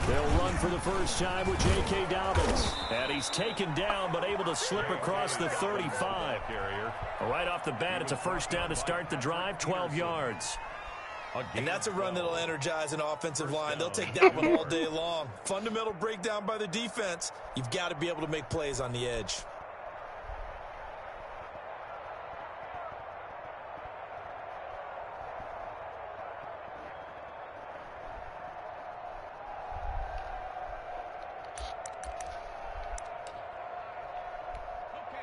They'll run for the first time with J.K. Dobbins. And he's taken down, but able to slip across the 35. Right off the bat, it's a first down to start the drive, 12 yards. And that's a run that'll energize an offensive line. They'll take that one all day long. Fundamental breakdown by the defense. You've got to be able to make plays on the edge.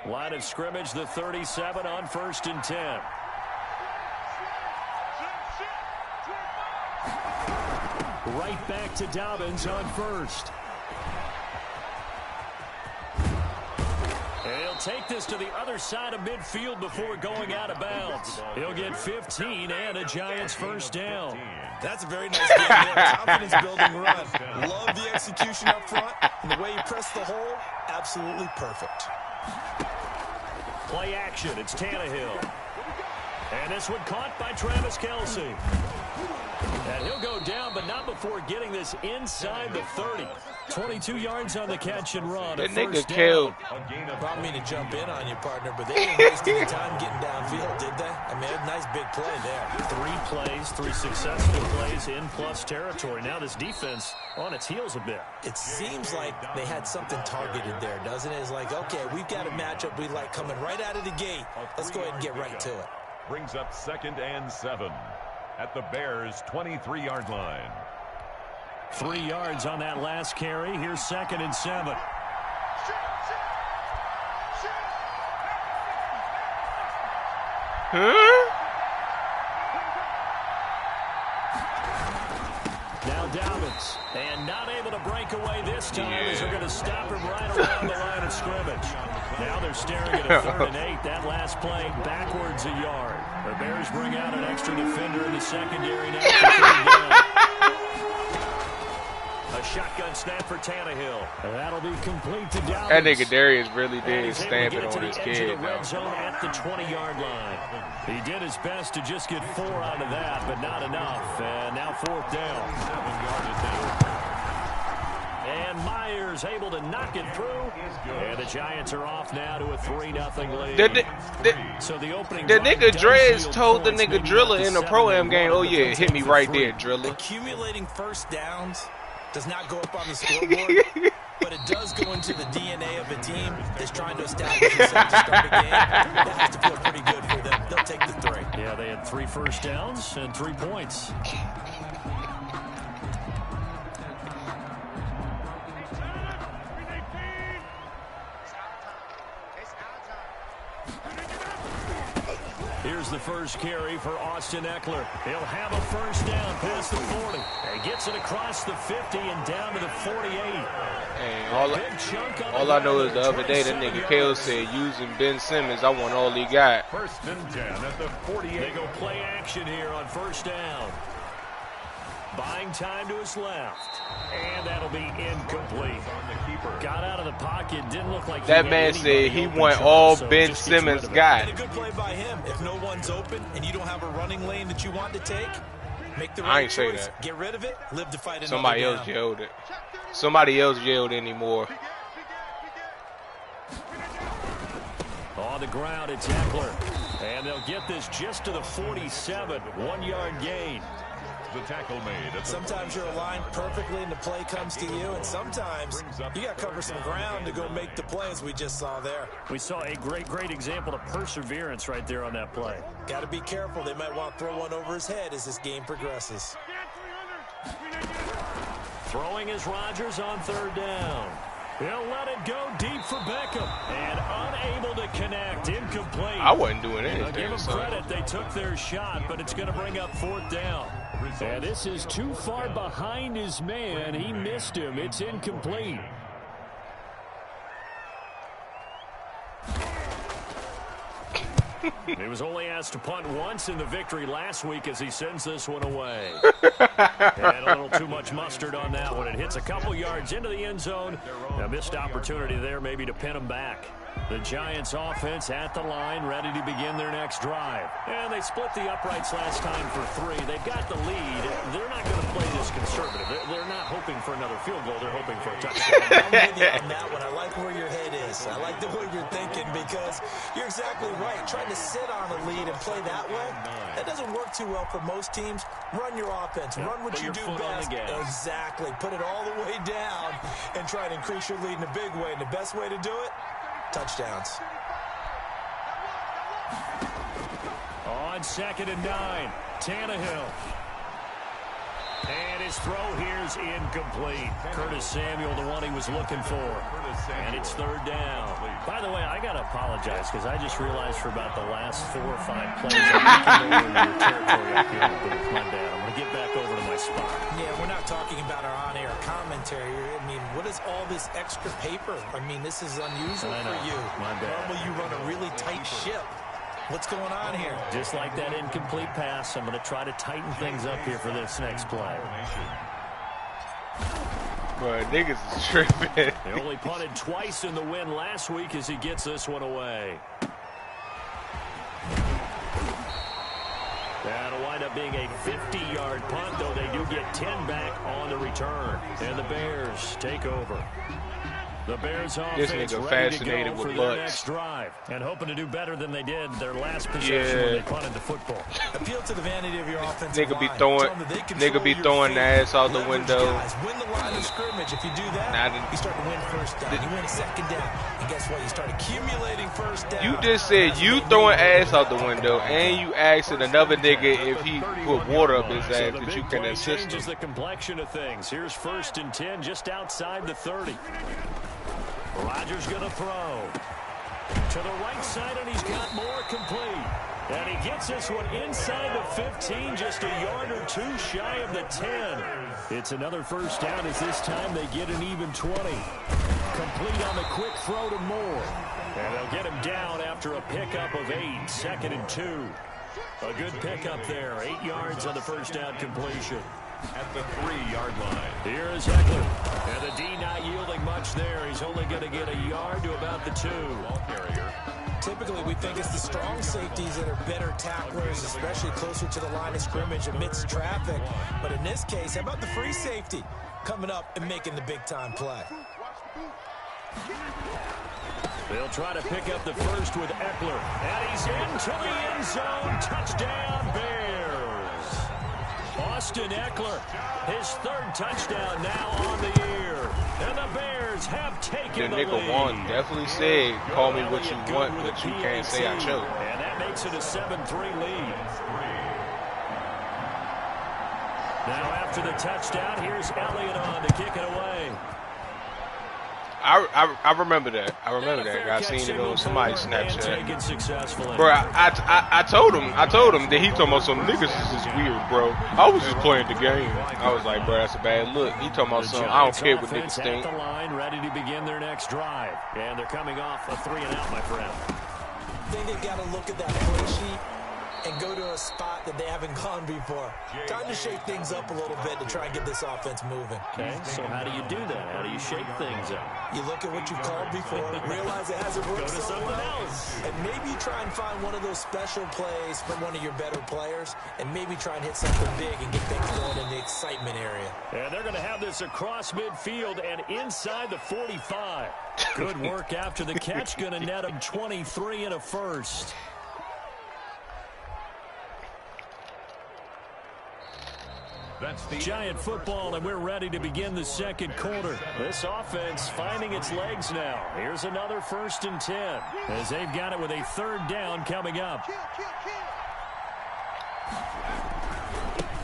Line of scrimmage, the 37 on 1st and 10. Right back to Dobbins on 1st. And he'll take this to the other side of midfield before going out of bounds. He'll get 15 and a Giants first down. That's a very nice game there. Confidence-building run. Love the execution up front. And the way you press the hole, absolutely perfect. Play action, it's Tannehill. And this one caught by Travis Kelce. And he'll go down, but not before getting this inside the 30. 22 yards on the catch and run. That nigga killed. Brought me to jump in on you, partner, but they didn't waste any time getting downfield, did they? I mean, a nice big play there. 3 plays, 3 successful plays in plus territory. Now this defense on its heels a bit. It seems like they had something targeted there, doesn't it? It's like, okay, we've got a matchup we like coming right out of the gate. Let's go ahead and get right to it. Brings up 2nd and 7 at the Bears' 23-yard line. 3 yards on that last carry. Here's 2nd and 7. Now Dobbins, and not able to break away this time as they're going to stop him right around the line of scrimmage. Now they're staring at a 3rd and 8. That last play backwards a yard. The Bears bring out an extra defender in the secondary now for 3rd down. A shotgun snap for Tannehill. And that'll be complete to Dobbins. That nigga Darius really did stamp it on his kid. Red zone at the 20-yard line. He did his best to just get 4 out of that, but not enough. And now 4th down. 7 yards down. And Myers able to knock it through. And the Giants are off now to a 3-0 lead. So the opening the nigga Drez told the nigga Driller in the Pro-Am game, oh yeah, hit me right there, Driller. Accumulating first downs does not go up on the scoreboard, but it does go into the DNA of a team that's trying to establish itself to start a game. That has to feel pretty good for them. They'll take the 3. Yeah, they had 3 first downs and 3 points. Here's the first carry for Austin Eckler. He'll have a first down past the 40. And gets it across the 50 and down to the 48. Hey, all I know is the other day that nigga Kale said using Ben Simmons, I want all he got. 1st and 10 at the 48. They go play action here on first down. Buying time to his left. And that'll be incomplete. Got out of the pocket. Didn't look like that man said he want all Ben Simmons got. A good play by him. If no one's open and you don't have a running lane that you want to take, make the right choice. Get rid of it. Live to fight another Somebody else yelled it. Somebody else yelled anymore. On the ground, it's Eckler. And they'll get this just to the 47. 1-yard gain. The tackle made. Sometimes you're aligned perfectly and the play comes to you, and sometimes you got to cover some ground to go make the play, as we just saw there. We saw a great example of perseverance right there on that play. Got to be careful. They might want to throw one over his head as this game progresses. Throwing is Rodgers on 3rd down. He'll let it go deep for Beckham. And unable to connect. Incomplete. I wasn't doing anything. Give him credit. They took their shot, but it's going to bring up 4th down. And this is too far behind his man. He missed him. It's incomplete. He was only asked to punt once in the victory last week as he sends this one away. And a little too much mustard on that one. It hits a couple yards into the end zone. A missed opportunity there maybe to pin him back. The Giants offense at the line, ready to begin their next drive. And they split the uprights last time for 3. They've got the lead. They're not going to play this conservative. They're not hoping for another field goal. They're hoping for a touchdown. I'm with you on that one. I like where your head is. I like the way you're thinking because you're exactly right. Trying to sit on a lead and play that way, that doesn't work too well for most teams. Run your offense. Run what you do best. Exactly. Put it all the way down and try to increase your lead in a big way. And the best way to do it, touchdowns. On 2nd and 9, Tannehill. And his throw here's incomplete. Curtis Samuel, the one he was looking for. And it's 3rd down. By the way, I got to apologize because I just realized for about the last 4 or 5 plays I'm looking over into your territory up here with my dad. I'm going to get back over to my spot. Yeah, we're not talking about our on-air commentary. I mean, what is all this extra paper? I mean, this is unusual for you. My bad. Normally you run a really tight ship. What's going on here? Just like that incomplete pass, I'm going to try to tighten things up here for this next play. Bro, niggas is tripping. They only punted twice in the win last week as he gets this one away. That'll wind up being a 50-yard punt, though they do get 10 back on the return. And the Bears take over. The Bears offense ready to go for their next drive. And hoping to do better than they did their last possession when they punted the football. Appeal to the vanity of your offensive line. Nigga be throwing the ass out the window. Win the line of scrimmage. If you do that, you start to win first down. You win a second down. And guess what? You start accumulating first down. You just said you throwing ass out the window, and you asking another nigga if he put water up his ass that you can assist him. Changes the complexion of things. Here's 1st and 10 just outside the 30. Rodgers going to throw to the right side, and he's got more complete. And he gets this one inside the 15, just a yard or 2 shy of the 10. It's another first down as this time they get an even 20. Complete on the quick throw to Moore. And they'll get him down after a pickup of 8, 2nd and 2. A good pickup there, 8 yards on the first down completion. At the 3-yard line. Here is Eckler. And the D not yielding much there. He's only going to get a yard to about the 2. Ball carrier. Typically, we think it's the strong safeties that are better tacklers, especially closer to the line of scrimmage amidst traffic. But in this case, how about the free safety coming up and making the big-time play? They'll try to pick up the first with Eckler. And he's into the end zone. Touchdown, Bears. Austin Eckler, his 3rd touchdown now on the year. And the Bears have taken the lead. Nigga one definitely said, call me what you want, but you can't say I chose. And that makes it a 7-3 lead. Now after the touchdown, here's Elliott on to kick it away. I remember that. I remember that. I seen it on somebody's Snapchat. Bro, I told him that he talking about some niggas is just weird, bro. I was just playing the game. I was like, bro, that's a bad look. He talking about something. I don't care what niggas think. The line ready to begin their next drive, and they're coming off a 3-and-out, my friend. I think they've got to look at that play sheet and go to a spot that they haven't gone before. Time to shake things up a little bit to try and get this offense moving. Okay, so how do you do that? How do you shake things up? You look at what you called before, realize it hasn't worked so well, and maybe try and find one of those special plays from one of your better players, and maybe try and hit something big and get things going in the excitement area. And they're going to have this across midfield and inside the 45. Good work after the catch, going to net them 23 and a first. That's the Giant football, and we're ready to begin the second quarter. This offense finding its legs now. Here's another 1st and 10 as they've got it with a 3rd down coming up.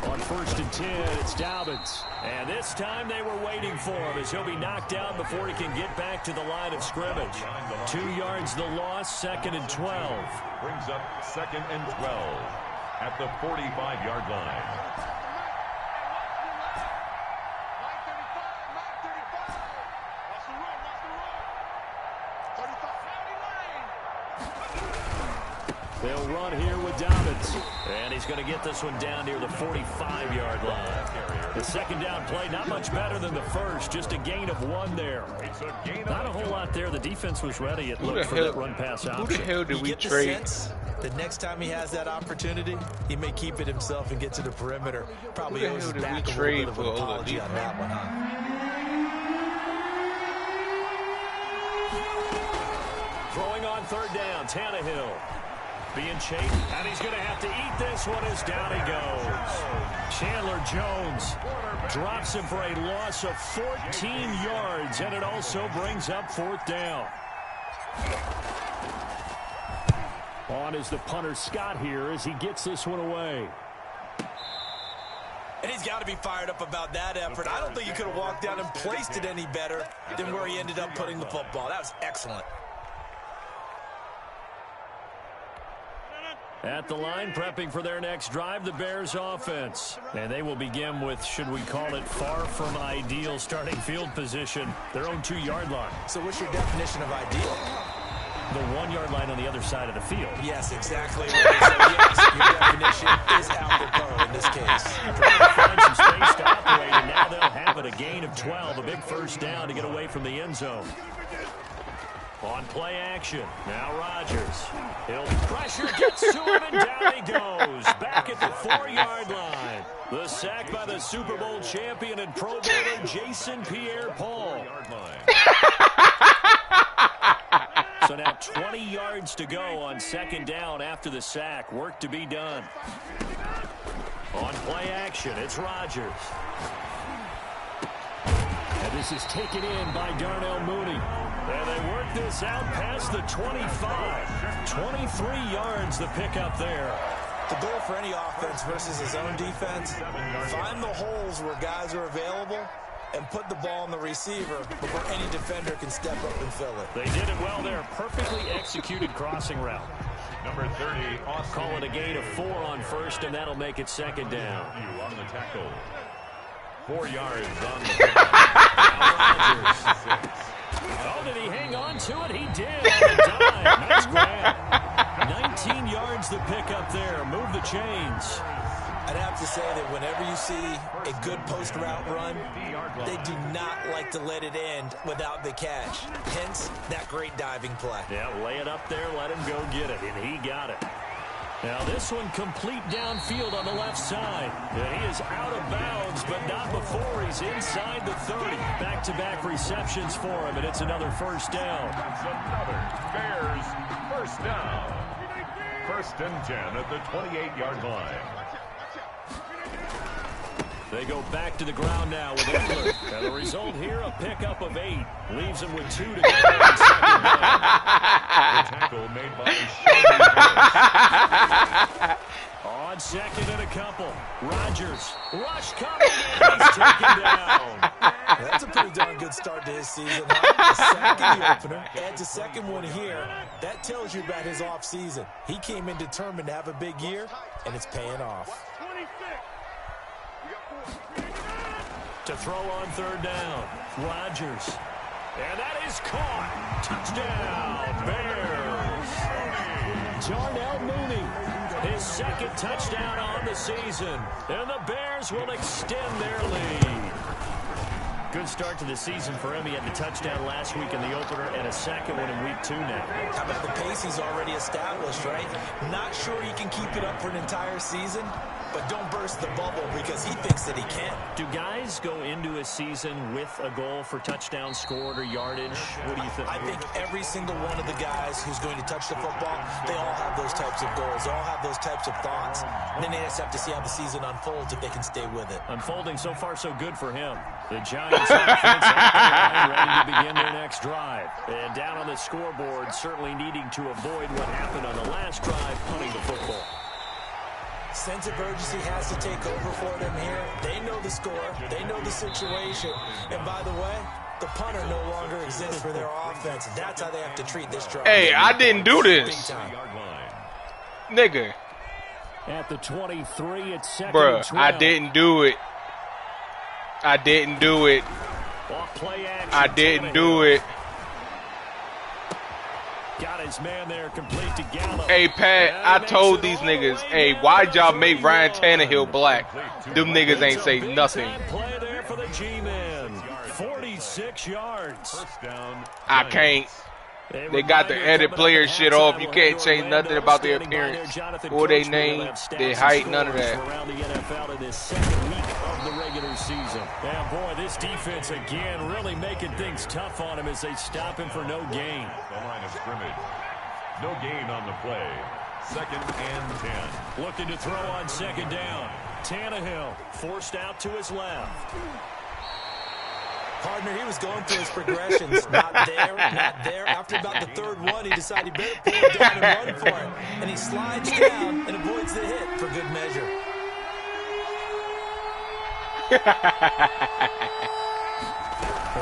On 1st and 10, it's Dobbins. And this time they were waiting for him as he'll be knocked down before he can get back to the line of scrimmage. 2 yards the loss, 2nd and 12. Brings up 2nd and 12 at the 45-yard line. They'll run here with Dobbins. And he's going to get this one down near the 45-yard line. The second down play, not much better than the first. Just a gain of 1 there. Not a whole lot there. The defense was ready. It looked for that run-pass option. Who the hell did we trade? The next time he has that opportunity, he may keep it himself and get to the perimeter. Probably owes back a little bit of an apology on that one, huh? Throwing on third down, Tannehill. Being chased, and he's going to have to eat this one as down he goes. Chandler Jones drops him for a loss of 14 yards, and it also brings up 4th down. On is the punter Scott here as he gets this one away. And he's got to be fired up about that effort. I don't think he could have walked down and placed it any better than where he ended up putting the football. That was excellent. At the line, prepping for their next drive, the Bears offense. And they will begin with, should we call it, far from ideal starting field position, their own 2-yard line. So what's your definition of ideal? The 1-yard line on the other side of the field. Yes, exactly. So yes, your definition is apropos in this case. Trying to find some space to operate, and now they'll have it, a gain of 12, a big first down to get away from the end zone. On play action, now Rodgers. He'll pressure, gets to him, and down he goes. Back at the 4-yard line. The sack by the Super Bowl champion and Pro Bowler Jason Pierre-Paul. So now 20 yards to go on second down after the sack. Work to be done. On play action, it's Rodgers. And this is taken in by Darnell Mooney. And they work this out past the 25. 23 yards the pickup there. The goal for any offense versus his own defense, find the holes where guys are available and put the ball on the receiver before any defender can step up and fill it. They did it well there. Perfectly executed crossing route. Number 30, Call it a gain of 4 on first, and that'll make it second down. on the tackle. 4 yards on the Rodgers. Oh, did he hang on to it? He did on the dime. Nice grab. 19 yards the pickup there. Move the chains. I'd have to say that whenever you see a good post route run, they do not like to let it end without the catch. Hence, that great diving play. Yeah, lay it up there, let him go get it, and he got it. Now this one complete downfield on the left side. And he is out of bounds, but not before he's inside the 30. Back-to-back receptions for him, and it's another first down. That's another Bears first down. 1st and 10 at the 28-yard line. They go back to the ground now with Edler. And the result here, a pickup of 8. Leaves him with 2 to go. The tackle made by Shelby. On second and a couple. Rodgers. Rush coming in. He's taken down. That's a pretty darn good start to his season. A sack in the opener. Adds a second one here. That tells you about his offseason. He came in determined to have a big year, and it's paying off. To throw on third down. Rodgers. And that is caught. Touchdown, Bears. Darnell Mooney. His second touchdown on the season. And the Bears will extend their lead. Good start to the season for him. He had the touchdown last week in the opener and a second one in week 2 now. How about the pace he's already established, right? Not sure he can keep it up for an entire season, but don't burst the bubble because he thinks that he can. Do guys go into a season with a goal for touchdowns scored or yardage? What do you think? I think every single one of the guys who's going to touch the football, they all have those types of goals. They all have those types of thoughts. And then they just have to see how the season unfolds if they can stay with it. Unfolding so far so good for him. The Giants offense ready to begin their next drive. And down on the scoreboard, certainly needing to avoid what happened on the last drive, punting the football. Sense of urgency has to take over for them here. They know the score. They know the situation. And by the way, the punter no longer exists for their offense. That's how they have to treat this drive. Hey, I didn't do this. Nigga. At the 23, it's second Bruh, and 12. I didn't do it. I didn't do it. Off play action, I didn't do it. Got his man there, complete to Gallup. Hey, Pat, I told these niggas, hey, why'd y'all make Ryan Tannehill black? Them niggas ain't say nothing. Play there for the G-men. 46 yards. I can't. They got the edit player shit off. You can't change nothing about their appearance or their name, their height, none of that. Around the NFL in this second week of the regular season. And boy, this defense again really making things tough on him as they stop him for no gain. The line of scrimmage. No gain on the play. 2nd and 10. Looking to throw on 2nd down. Tannehill forced out to his left. Partner, he was going through his progressions. Not there, not there. After about the 3rd one, he decided he better pull it down and run for it. And he slides down and avoids the hit for good measure.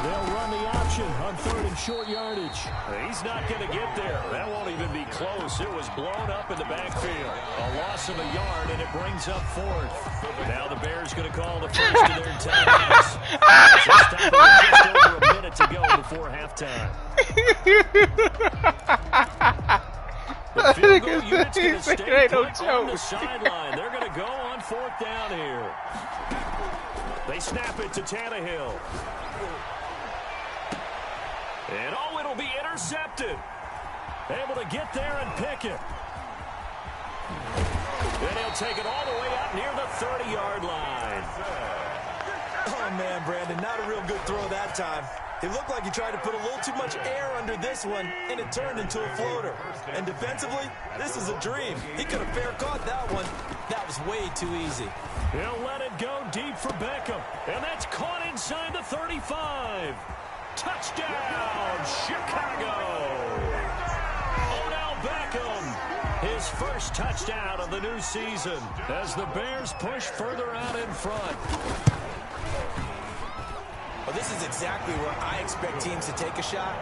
They'll run the option on 3rd and short yardage. He's not going to get there. That won't even be close. It was blown up in the backfield. A loss of a yard, and it brings up 4th. Now the Bears going to call the first of their timeouts. Just over a minute to go before halftime. The field goal unit's going to stay put on the sideline. They're going to go on 4th down here. They snap it to Tannehill. And oh, it'll be intercepted. Able to get there and pick it. Then he'll take it all the way out near the 30-yard line. Oh, man, Brandon, not a real good throw that time. It looked like he tried to put a little too much air under this one, and it turned into a floater. And defensively, this is a dream. He could have fair caught that one. That was way too easy. He'll let it go deep for Beckham. And that's caught inside the 35. Touchdown, Chicago! Odell Beckham, his first touchdown of the new season as the Bears push further out in front. Well, this is exactly where I expect teams to take a shot.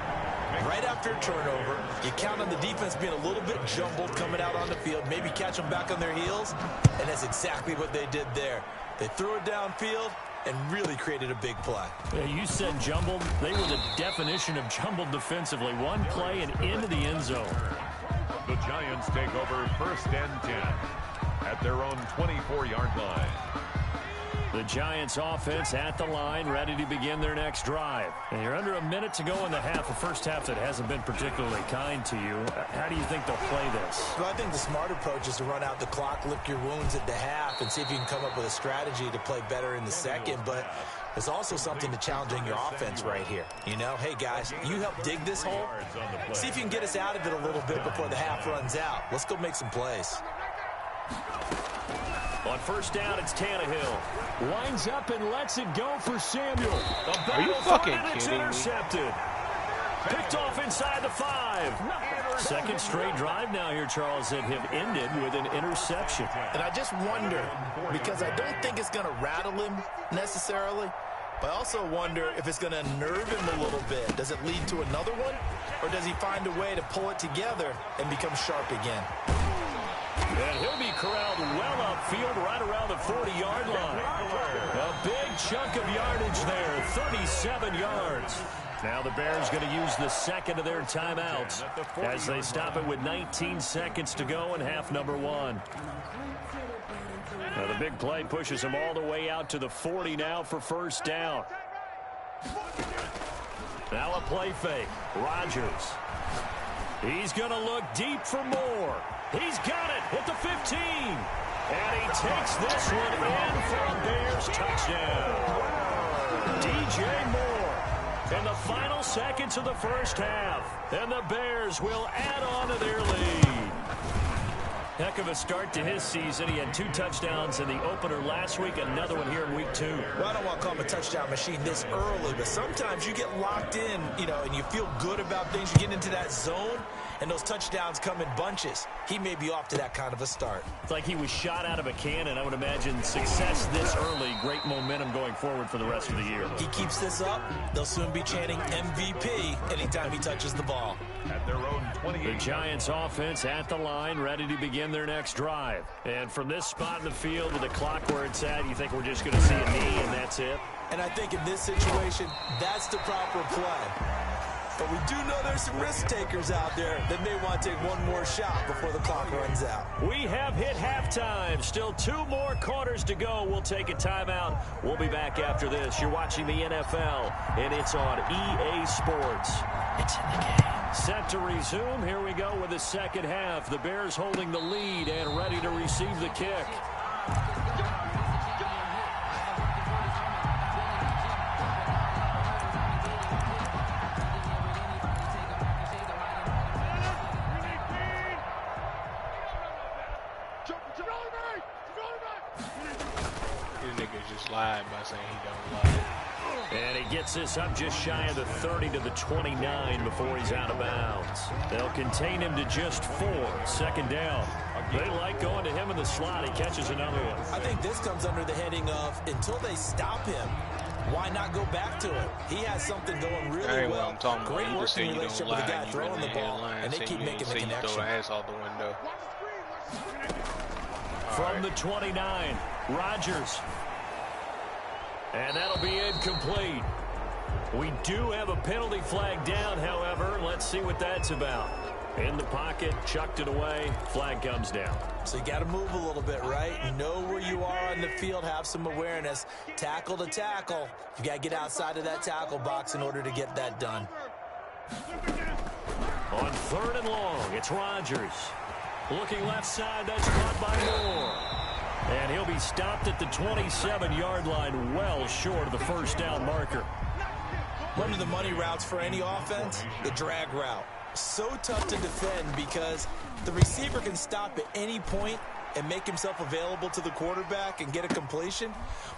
Right after a turnover, you count on the defense being a little bit jumbled coming out on the field, maybe catch them back on their heels, and that's exactly what they did there. They threw it downfield and really created a big play. Yeah, you said jumbled. They were the definition of jumbled defensively. One play and into the end zone. The Giants take over 1st and 10 at their own 24-yard line. The Giants offense at the line, ready to begin their next drive. And you're under a minute to go in the half, a first half that hasn't been particularly kind to you. How do you think they'll play this? Well, I think the smart approach is to run out the clock, lick your wounds at the half, and see if you can come up with a strategy to play better in the second. But there's also something to challenging your offense right here. You know, hey, guys, you help dig this hole. See if you can get us out of it a little bit before the half runs out. Let's go make some plays. On 1st down, it's Tannehill. Lines up and lets it go for Samuel. Are you fucking it's kidding me? intercepted. Picked off inside the 5. Second straight drive now here, Charles, that have ended with an interception. And I just wonder, because I don't think it's going to rattle him necessarily, but I also wonder if it's going to nerve him a little bit. Does it lead to another one? Or does he find a way to pull it together and become sharp again? And he'll be corralled well upfield right around the 40-yard line. A big chunk of yardage there, 37 yards. Now the Bears going to use the second of their timeouts as they stop it with 19 seconds to go in half number 1. Now the big play pushes them all the way out to the 40 now for 1st down. Now a play fake. Rodgers. He's going to look deep for Moore. He's got it at the 15. And he takes this one in for a Bears touchdown. DJ Moore in the final seconds of the first half. And the Bears will add on to their lead. Heck of a start to his season. He had 2 touchdowns in the opener last week, another one here in week 2. Well, I don't want to call him a touchdown machine this early, but sometimes you get locked in, you know, and you feel good about things. You get into that zone, and those touchdowns come in bunches. He may be off to that kind of a start. It's like he was shot out of a cannon. I would imagine success this early, great momentum going forward for the rest of the year. He keeps this up, they'll soon be chanting MVP anytime he touches the ball. At their own 28. The Giants offense at the line, ready to begin their next drive. And from this spot in the field with the clock where it's at, you think we're just going to see a knee and that's it? And I think in this situation, that's the proper play. But we do know there's some risk takers out there that may want to take one more shot before the clock runs out. We have hit halftime. Still 2 more quarters to go. We'll take a timeout. We'll be back after this. You're watching the NFL, and it's on EA Sports. It's in the game. Set to resume. Here we go with the second half. The Bears holding the lead and ready to receive the kick. Lied by saying he don't lie. And he gets this up just shy of the 30 to the 29 before he's out of bounds. They'll contain him to just 4. Second down. They like going to him in the slot. He catches another one. I think this comes under the heading of until they stop him, why not go back to it? He has something going really well. Great working relationship with the guy throwing the ball, and they keep making the connection. Throw the ass out the window. From the 29, Rodgers. And that'll be incomplete. We do have a penalty flag down, however. Let's see what that's about. In the pocket, chucked it away, flag comes down. So you got to move a little bit, right? Know where you are on the field, have some awareness. Tackle to tackle. You got to get outside of that tackle box in order to get that done. On 3rd and long, it's Rodgers. Looking left side, that's caught by Moore. And he'll be stopped at the 27-yard line, well short of the first down marker. One of the money routes for any offense, the drag route. So tough to defend because the receiver can stop at any point and make himself available to the quarterback and get a completion.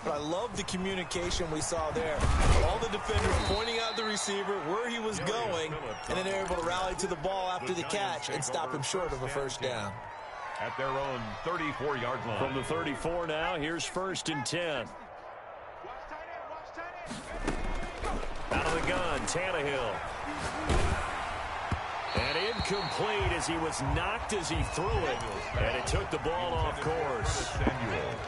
But I love the communication we saw there. All the defenders pointing out the receiver where he was going, and then they're able to rally to the ball after the catch and stop him short of a first down. At their own 34-yard line. From the 34 now, here's 1st and 10. Out of the gun, Tannehill. And incomplete as he was knocked as he threw it. And it took the ball off course.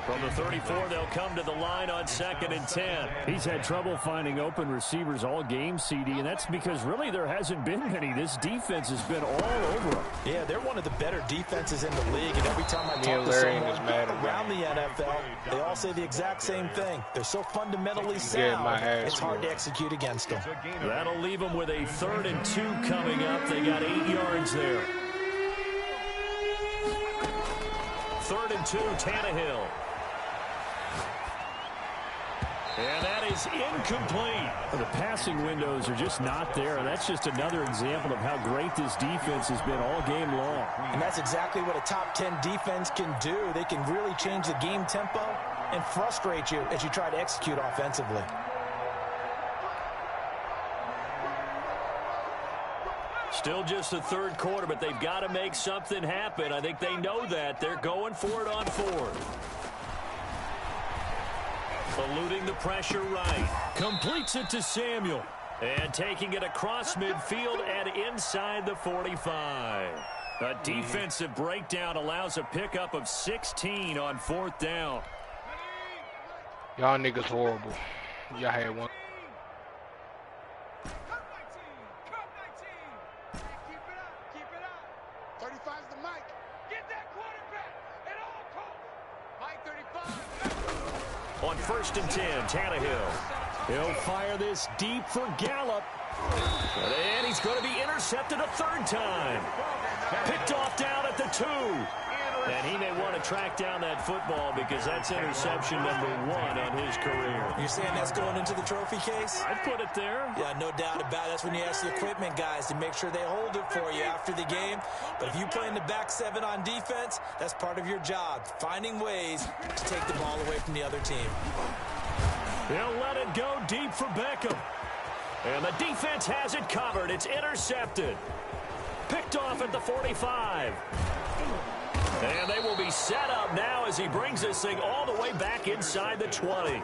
From the 34, they'll come to the line on 2nd and 10. He's had trouble finding open receivers all game, CD, and that's because really there hasn't been many. This defense has been all over them. Yeah, they're one of the better defenses in the league, and every time I talk to someone around the NFL, they all say the exact same thing. They're so fundamentally sound, it's hard to execute against them. That'll leave them with a 3rd and 2 coming up. They got 8 yards there. 3rd and 2, Tannehill. And that is incomplete. The passing windows are just not there, and that's just another example of how great this defense has been all game long. And that's exactly what a top 10 defense can do. They can really change the game tempo and frustrate you as you try to execute offensively. Still just the 3rd quarter, but they've got to make something happen. I think they know that. They're going for it on 4th. Eluding the pressure right. Completes it to Samuel. And taking it across midfield and inside the 45. A defensive breakdown allows a pickup of 16 on 4th down. Y'all niggas horrible. Y'all had one. On 1st and 10, Tannehill. He'll fire this deep for Gallup. And he's going to be intercepted a 3rd time. Picked off down at the 2. And he may want to track down that football because that's interception number 1 on his career. You're saying that's going into the trophy case? I'd put it there. Yeah, no doubt about it. That's when you ask the equipment guys to make sure they hold it for you after the game. But if you play in the back 7 on defense, that's part of your job, finding ways to take the ball away from the other team. He'll let it go deep for Beckham. And the defense has it covered. It's intercepted. Picked off at the 45. And they will be set up now as he brings this thing all the way back inside the 20.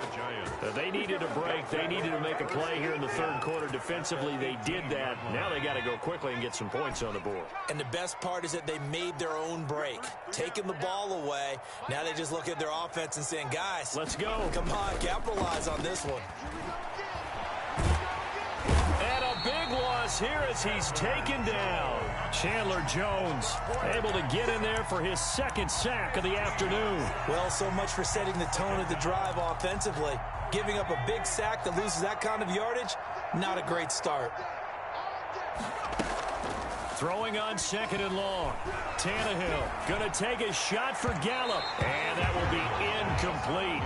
They needed a break. They needed to make a play here in the 3rd quarter. Defensively, they did that. Now they got to go quickly and get some points on the board. And the best part is that they made their own break, taking the ball away. Now they just look at their offense and saying, guys, let's go. Come on, capitalize on this one. And a big loss here as he's taken down. Chandler Jones able to get in there for his second sack of the afternoon. Well, so much for setting the tone of the drive offensively. Giving up a big sack that loses that kind of yardage, not a great start. Throwing on second and long. Tannehill going to take a shot for Gallup. And that will be incomplete.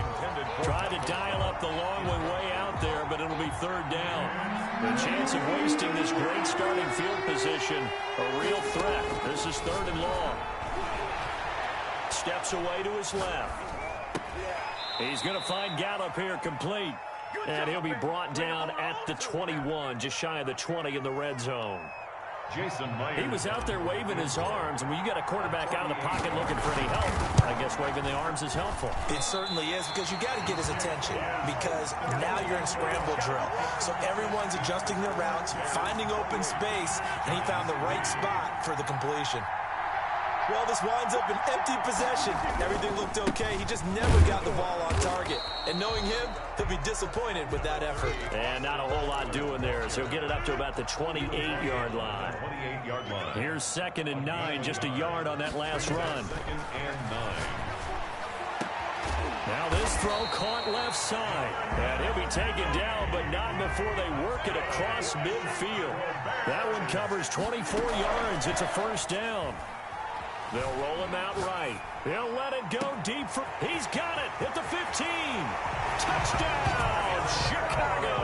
Tried to dial up the long one way out there, but it'll be third down. The chance of wasting this great starting field position, a real threat. This is third and long. Steps away to his left. He's going to find Gallup here complete. And he'll be brought down at the 21, just shy of the 20 in the red zone. He was out there waving his arms, and when you got a quarterback out of the pocket looking for any help, I guess waving the arms is helpful. It certainly is, because you got to get his attention, because now you're in scramble drill. So everyone's adjusting their routes, finding open space, and he found the right spot for the completion. Well, this winds up an empty possession. Everything looked okay. He just never got the ball on target. And knowing him, he'll be disappointed with that effort. And not a whole lot doing there, so he'll get it up to about the 28-yard line. Here's second and 9, just a yard on that last run. Now this throw caught left side. And he'll be taken down, but not before they work it across midfield. That one covers 24 yards. It's a first down. They'll roll him out right. They'll let it go deep. He's got it at the 15. Touchdown, Chicago.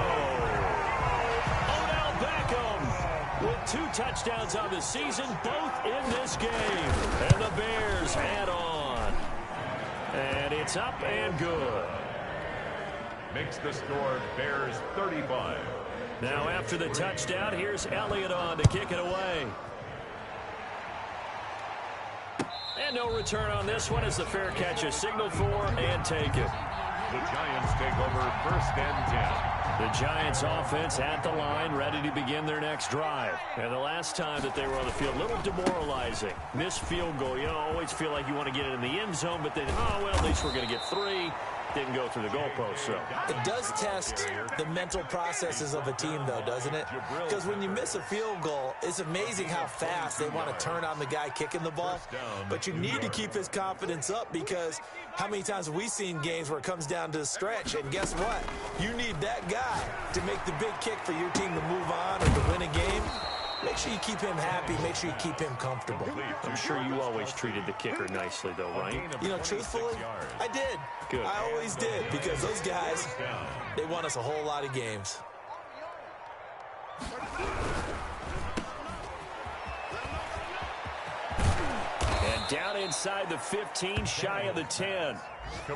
Odell Beckham with 2 touchdowns on the season, both in this game. And the Bears add on. And it's up and good. Makes the score Bears 35. Now after the touchdown, here's Elliott on to kick it away. And no return on this one as the fair catch is signaled for and taken. The Giants take over first and 10. The Giants offense at the line, ready to begin their next drive. And the last time that they were on the field, a little demoralizing. Missed field goal. You always feel like you want to get it in the end zone, but then, oh, well, at least we're going to get 3. Didn't go through the goalpost, so. It does test the mental processes of a team, though, doesn't it? Because when you miss a field goal, it's amazing how fast they want to turn on the guy kicking the ball. But you need to keep his confidence up, because how many times have we seen games where it comes down to the stretch, and guess what? You need that guy to make the big kick for your team to move on or to win a game. Make sure you keep him happy. Make sure you keep him comfortable. I'm sure you always treated the kicker nicely, though, right? You know, truthfully, I did. Good. I always did, because those guys, they won us a whole lot of games. And down inside the 15, shy of the 10.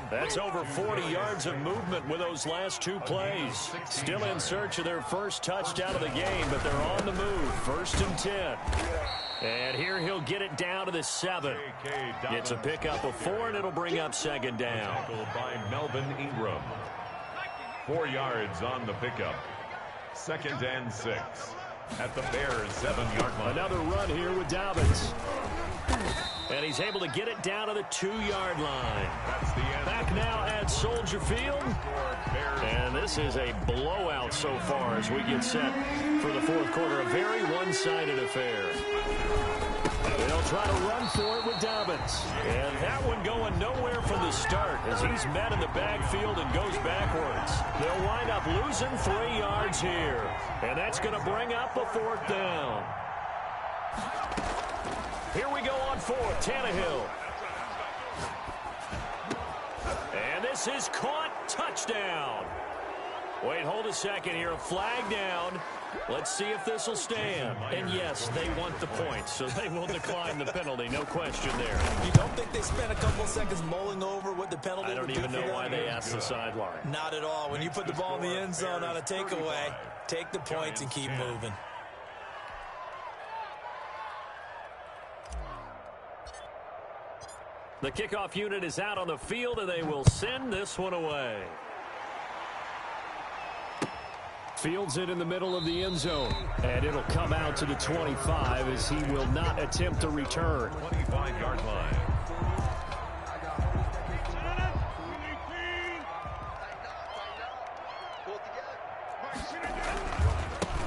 That's over 40 yards of movement with those last 2 plays. Still in search of their first touchdown of the game, but they're on the move. First and 10. And here he'll get it down to the 7. Gets a pickup of 4, and it'll bring up second down. By Melvin Ingram. 4 yards on the pickup. Second and 6. At the Bears' 7-yard line. Another run here with Dobbins. And he's able to get it down to the 2-yard line. Back now at Soldier Field. And this is a blowout so far as we get set for the fourth quarter. A very one-sided affair. They'll try to run for it with Dobbins. And that one going nowhere from the start as he's met in the backfield and goes backwards. They'll wind up losing 3 yards here. And that's going to bring up a fourth down. Here we go on fourth. Tannehill. And this is caught. Touchdown. Wait, hold a second here. A flag down. Let's see if this will stand. And yes, they want the points, so they will decline the penalty. No question there. You don't think they spent a couple seconds mulling over what the penalty I don't would do even for know them? why they asked the sideline. Not at all. When you put the ball in the end zone on a takeaway, take the points and keep moving. The kickoff unit is out on the field, and they will send this one away. Fields it in the middle of the end zone. And it'll come out to the 25 as he will not attempt to return. 25-yard line.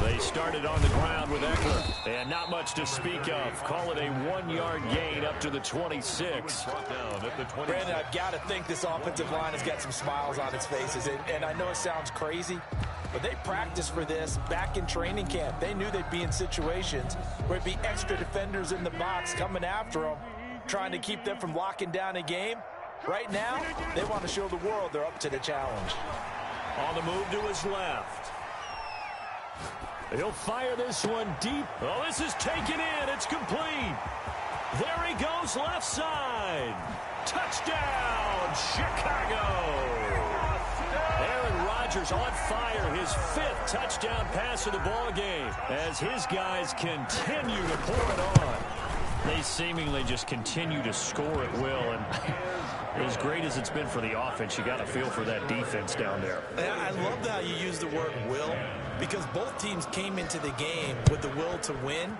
They started on the ground with Eckler. And not much to speak of. Call it a 1-yard gain up to the 26. Brandon, I've got to think this offensive line has got some smiles on its faces. And I know it sounds crazy, but they practiced for this back in training camp. They knew they'd be in situations where it'd be extra defenders in the box coming after them, trying to keep them from locking down a game. Right now, they want to show the world they're up to the challenge. On the move to his left. He'll fire this one deep. Oh, this is taken in. It's complete. There he goes, left side. Touchdown, Chicago. Aaron Rodgers on fire, his 5th touchdown pass of the ball game as his guys continue to pour it on. They seemingly just continue to score at will, and as great as it's been for the offense, you got to feel for that defense down there. I love how you use the word will, because both teams came into the game with the will to win,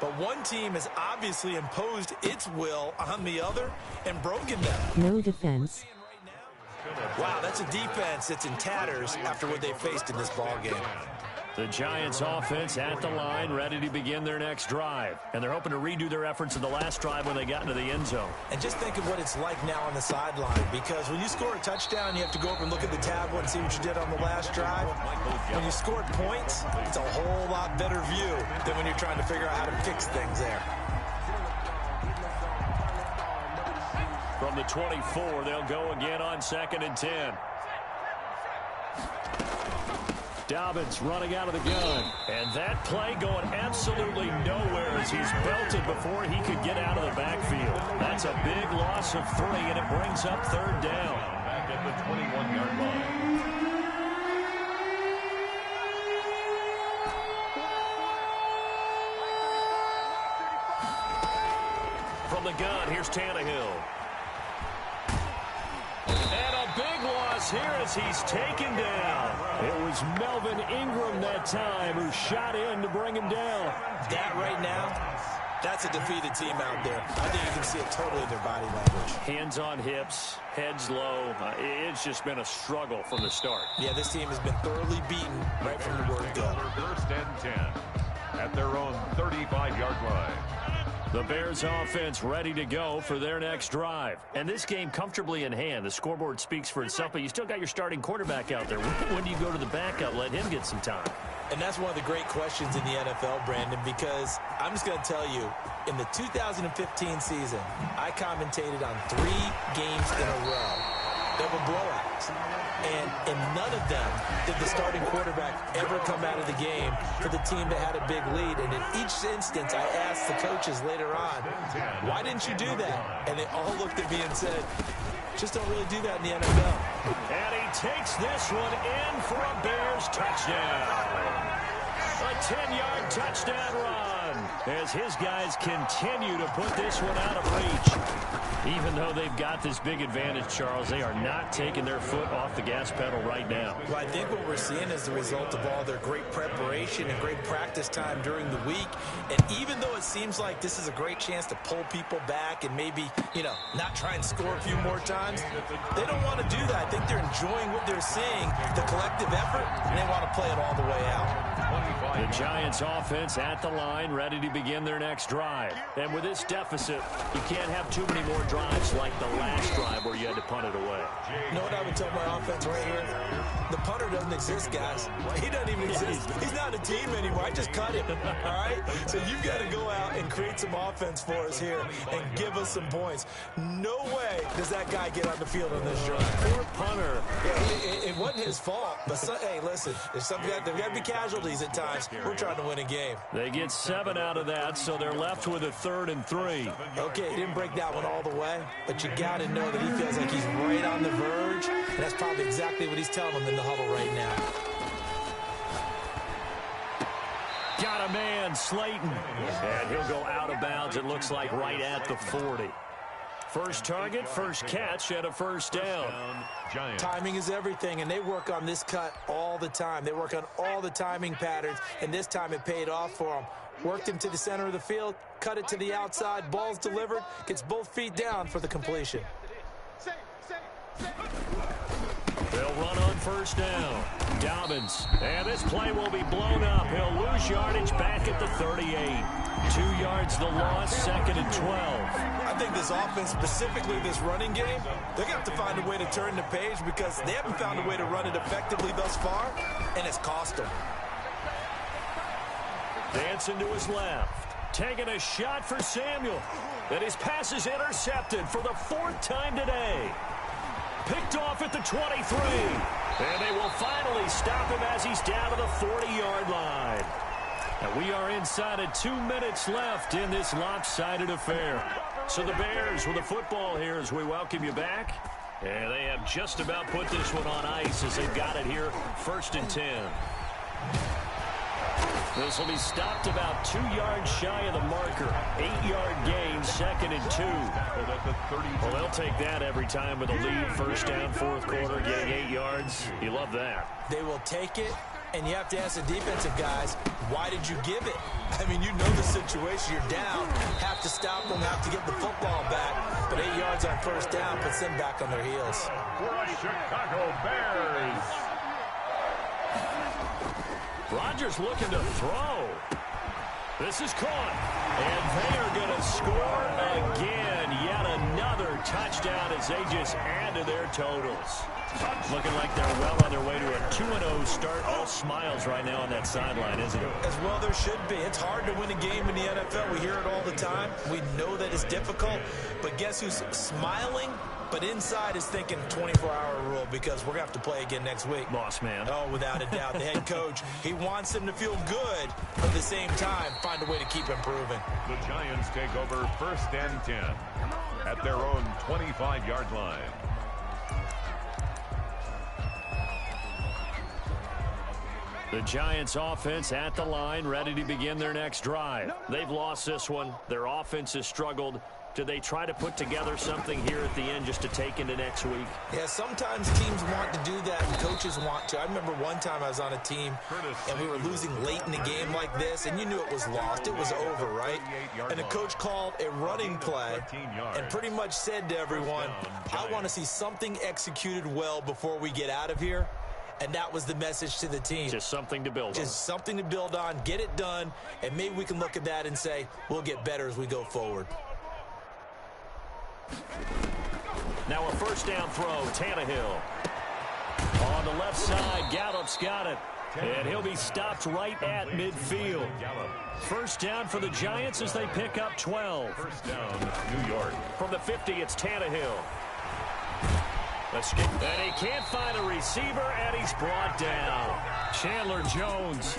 but one team has obviously imposed its will on the other and broken them. No defense. Wow, that's a defense that's in tatters after what they faced in this ball game. The Giants offense at the line, ready to begin their next drive. And they're hoping to redo their efforts in the last drive when they got into the end zone. And just think of what it's like now on the sideline, because when you score a touchdown, you have to go up and look at the tablet and see what you did on the last drive. When you scored points, it's a whole lot better view than when you're trying to figure out how to fix things there. From the 24, they'll go again on 2nd and 10. Dobbins running out of the gun. And that play going absolutely nowhere as he's belted before he could get out of the backfield. That's a big loss of 3, and it brings up 3rd down. Back at the 21-yard line. From the gun, here's Tannehill. And a big loss here as he's taken down. It was Melvin Ingram that time who shot in to bring him down. That right now, that's a defeated team out there. I think you can see it totally in their body language. Hands on hips, heads low. It's just been a struggle from the start. Yeah, this team has been thoroughly beaten right from the word go. 1st and 10 at their own 35-yard line. The Bears offense ready to go for their next drive. And this game comfortably in hand. The scoreboard speaks for itself, but you still got your starting quarterback out there. When do you go to the backup? Let him get some time. And that's one of the great questions in the NFL, Brandon, because I'm just going to tell you, in the 2015 season, I commentated on 3 games in a row that were blowouts. And in none of them did the starting quarterback ever come out of the game for the team that had a big lead. And in each instance, I asked the coaches later on, why didn't you do that? And they all looked at me and said, just don't really do that in the NFL. And he takes this one in for a Bears touchdown. A 10-yard touchdown run as his guys continue to put this one out of reach. Even though they've got this big advantage, Charles, they are not taking their foot off the gas pedal right now. Well, I think what we're seeing is the result of all their great preparation and great practice time during the week. And even though it seems like this is a great chance to pull people back and maybe, not try and score a few more times, they don't want to do that. I think they're enjoying what they're seeing, the collective effort, and they want to play it all the way out. The Giants offense at the line, ready to begin their next drive. And with this deficit, you can't have too many more drives like the last drive where you had to punt it away. You know what I would tell my offense right here? The punter doesn't exist, guys. He doesn't even exist. He's not a team anymore. I just cut him, all right? So you've got to go out and create some offense for us here and give us some points. No way does that guy get on the field on this drive. Poor punter. Yeah, it wasn't his fault. But, hey, listen, there's got to be casualties at times. We're trying to win a game. They get 7 out of that, so they're left with a 3rd and 3. Okay, he didn't break that one all the way, but you got to know that he feels like he's right on the verge, and that's probably exactly what he's telling them in the huddle right now. Got a man, Slayton. And he'll go out of bounds, it looks like, right at the 40. First target, first catch, and a 1st down. Timing is everything, and they work on this cut all the time. They work on all the timing patterns, and this time it paid off for them. Worked him to the center of the field, cut it to the outside, ball's delivered, gets both feet down for the completion. They'll run on first down. Dobbins. And this play will be blown up. He'll lose yardage back at the 38. 2 yards the loss, 2nd and 12. I think this offense, specifically this running game, they're going to have to find a way to turn the page because they haven't found a way to run it effectively thus far, and it's cost them. Dancing to his left. Taking a shot for Samuel. And his pass is intercepted for the 4th time today. Picked off at the 23. And they will finally stop him as he's down to the 40-yard line. And we are inside of 2 minutes left in this lopsided affair. So the Bears with the football here as we welcome you back. And they have just about put this one on ice as they've got it here, 1st and 10. This will be stopped about 2 yards shy of the marker. 8-yard gain, 2nd and 2. Well, they'll take that every time with a lead. 1st down, 4th quarter, getting 8 yards. You love that. They will take it, and you have to ask the defensive guys, why did you give it? I mean, you know the situation. You're down. Have to stop them, have to get the football back. But 8 yards on 1st down puts them back on their heels. For the Chicago Bears. Rodgers looking to throw. This is caught. And they are going to score again. Yet another touchdown as they just add to their totals. Looking like they're well on their way to a 2-0 start. All smiles right now on that sideline, isn't it? As well there should be. It's hard to win a game in the NFL. We hear it all the time. We know that it's difficult. But guess who's smiling? But inside is thinking 24-hour rule because we're going to have to play again next week. Boss man. Oh, without a doubt. The head coach, he wants them to feel good, but at the same time, find a way to keep improving. The Giants take over 1st and 10 at their own 25-yard line. The Giants offense at the line, ready to begin their next drive. They've lost this one. Their offense has struggled. Do they try to put together something here at the end just to take into next week? Yeah, sometimes teams want to do that and coaches want to. I remember one time I was on a team and we were losing late in the game like this, and you knew it was lost. It was over, right? And the coach called a running play and pretty much said to everyone, I want to see something executed well before we get out of here. And that was the message to the team. Just something to build on. Just something to build on, get it done, and maybe we can look at that and say, we'll get better as we go forward. Now a 1st down throw, Tannehill. On the left side, Gallup's got it. And he'll be stopped right at midfield. 1st down for the Giants as they pick up 12. 1st down, New York. From the 50, it's Tannehill. And he can't find a receiver, and he's brought down. Chandler Jones.